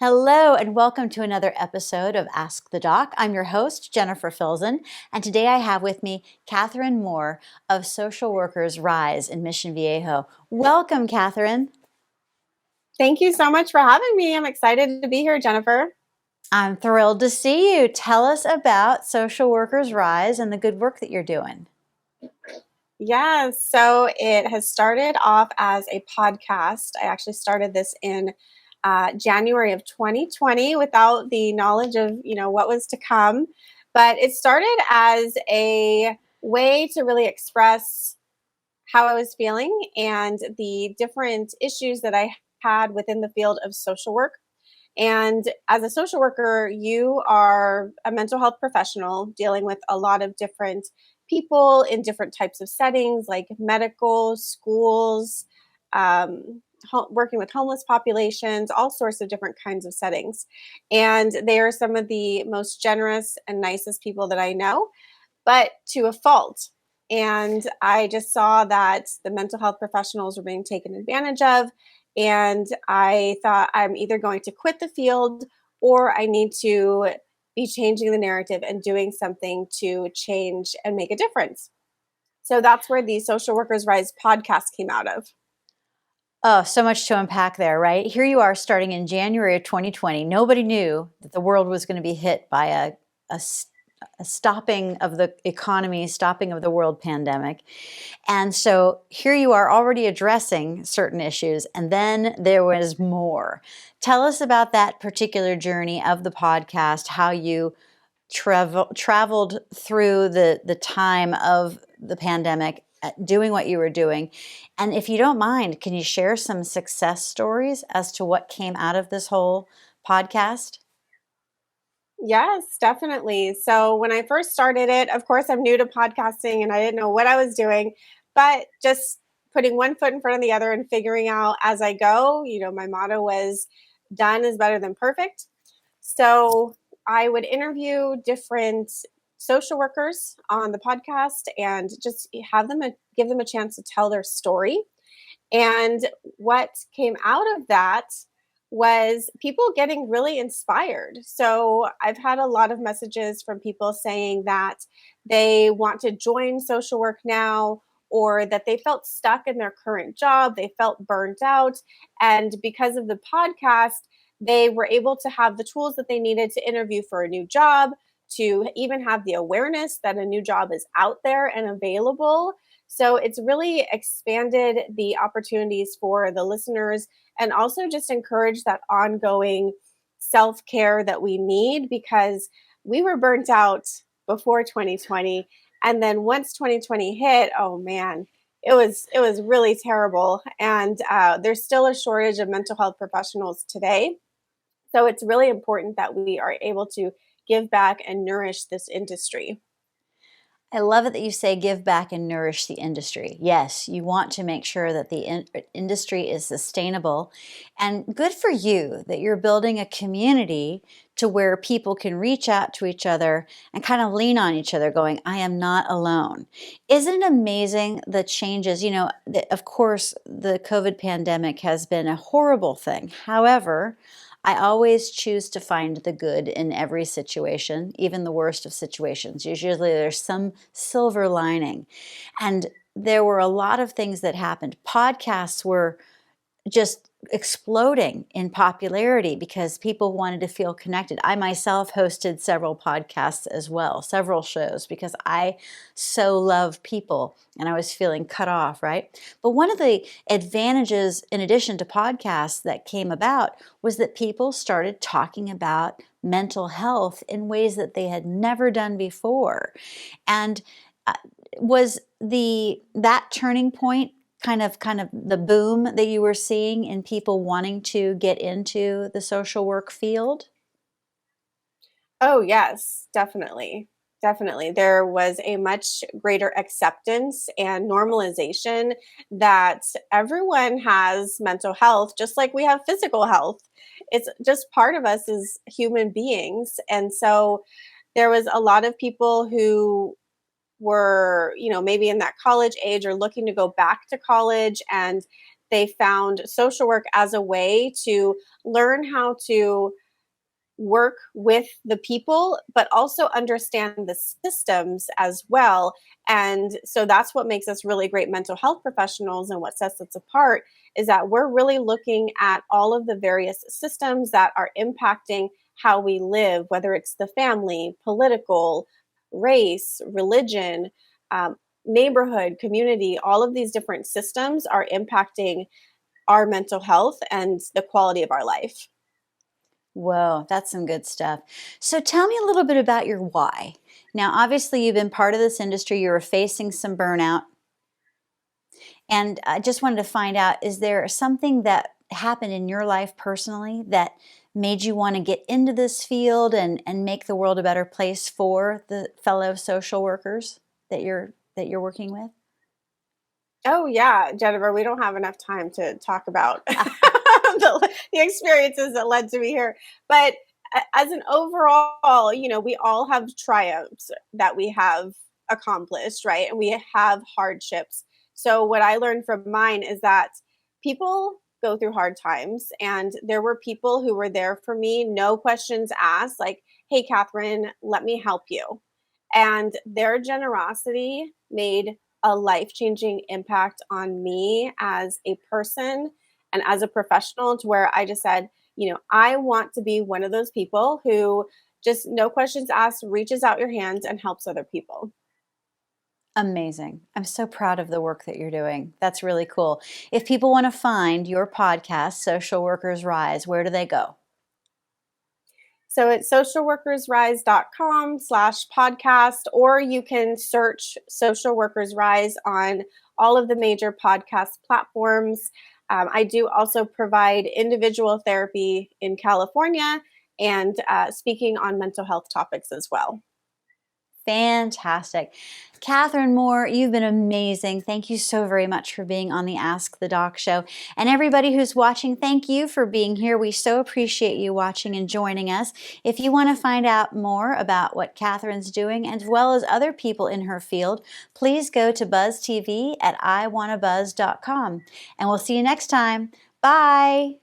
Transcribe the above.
Hello, and welcome to another episode of Ask the Doc. I'm your host, Jennifer Filzen, and today I have with me Catherine Moore of Social Workers Rise in Mission Viejo. Welcome, Catherine. Thank you so much for having me. I'm excited to be here, Jennifer. I'm thrilled to see you. Tell us about Social Workers Rise and the good work that you're doing. Yes, so it has started off as a podcast. I actually started this in January of 2020 without the knowledge of, what was to come. But it started as a way to really express how I was feeling and the different issues that I had within the field of social work. And as a social worker, you are a mental health professional dealing with a lot of different people in different types of settings, like medical, schools, working with homeless populations, all sorts of different kinds of settings. And they are some of the most generous and nicest people that I know, but to a fault. And I just saw that the mental health professionals were being taken advantage of. And I thought, I'm either going to quit the field or I need to be changing the narrative and doing something to change and make a difference. So that's where the Social Workers Rise podcast came out of. Oh, so much to unpack there, right? Here you are starting in January of 2020. Nobody knew that the world was going to be hit by a stopping of the economy, stopping of the world pandemic. And so here you are already addressing certain issues, and then there was more. Tell us about that particular journey of the podcast, how you traveled through the time of the pandemic, doing what you were doing. And if you don't mind, can you share some success stories as to what came out of this whole podcast? Yes, definitely. So when I first started it, of course, I'm new to podcasting and I didn't know what I was doing, but just putting one foot in front of the other and figuring out as I go. My motto was done is better than perfect. So I would interview different social workers on the podcast and just give them a chance to tell their story. And what came out of that was people getting really inspired. So I've had a lot of messages from people saying that they want to join social work now, or that they felt stuck in their current job, they felt burnt out. And because of the podcast, they were able to have the tools that they needed to interview for a new job, to even have the awareness that a new job is out there and available. So it's really expanded the opportunities for the listeners and also just encourage that ongoing self-care that we need, because we were burnt out before 2020. And then once 2020 hit, oh man, it was really terrible. And there's still a shortage of mental health professionals today. So it's really important that we are able to give back and nourish this industry. I love it that you say give back and nourish the industry. Yes, you want to make sure that the industry is sustainable, and good for you that you're building a community to where people can reach out to each other and kind of lean on each other going, I am not alone. Isn't it amazing the changes? Of course, the COVID pandemic has been a horrible thing. However, I always choose to find the good in every situation, even the worst of situations. Usually there's some silver lining. And there were a lot of things that happened. Podcasts were just exploding in popularity because people wanted to feel connected. I myself hosted several podcasts as well, several shows, because I so love people and I was feeling cut off, right? But one of the advantages, in addition to podcasts, that came about was that people started talking about mental health in ways that they had never done before. And was that turning point kind of the boom that you were seeing in people wanting to get into the social work field? Oh, yes, definitely. Definitely. There was a much greater acceptance and normalization that everyone has mental health, just like we have physical health. It's just part of us as human beings. And so there was a lot of people who were, maybe in that college age or looking to go back to college, and they found social work as a way to learn how to work with the people, but also understand the systems as well. And so that's what makes us really great mental health professionals, and what sets us apart is that we're really looking at all of the various systems that are impacting how we live, whether it's the family, political, race, religion, um, neighborhood, community. All of these different systems are impacting our mental health and the quality of our life. Whoa, that's some good stuff. So tell me a little bit about your why. Now, obviously, you've been part of this industry, you were facing some burnout. And I just wanted to find out, is there something that happened in your life personally that made you want to get into this field and make the world a better place for the fellow social workers that you're working with? Oh yeah, Jennifer, we don't have enough time to talk about the experiences that led to me here. But as an overall, we all have triumphs that we have accomplished, right? And we have hardships. So what I learned from mine is that people go through hard times, and there were people who were there for me, no questions asked, like, "Hey, Catherine, let me help you." And their generosity made a life changing impact on me as a person and as a professional, to where I just said, I want to be one of those people who just no questions asked, reaches out your hands and helps other people. Amazing. I'm so proud of the work that you're doing. That's really cool. If people want to find your podcast, Social Workers Rise, where do they go? So it's socialworkersrise.com/podcast, or you can search Social Workers Rise on all of the major podcast platforms. I do also provide individual therapy in California, and speaking on mental health topics as well. Fantastic. Catherine Moore, you've been amazing. Thank you so very much for being on the Ask the Doc show. And everybody who's watching, thank you for being here. We so appreciate you watching and joining us. If you want to find out more about what Catherine's doing, as well as other people in her field, please go to BuzzTV at iwannabuzz.com. And we'll see you next time. Bye.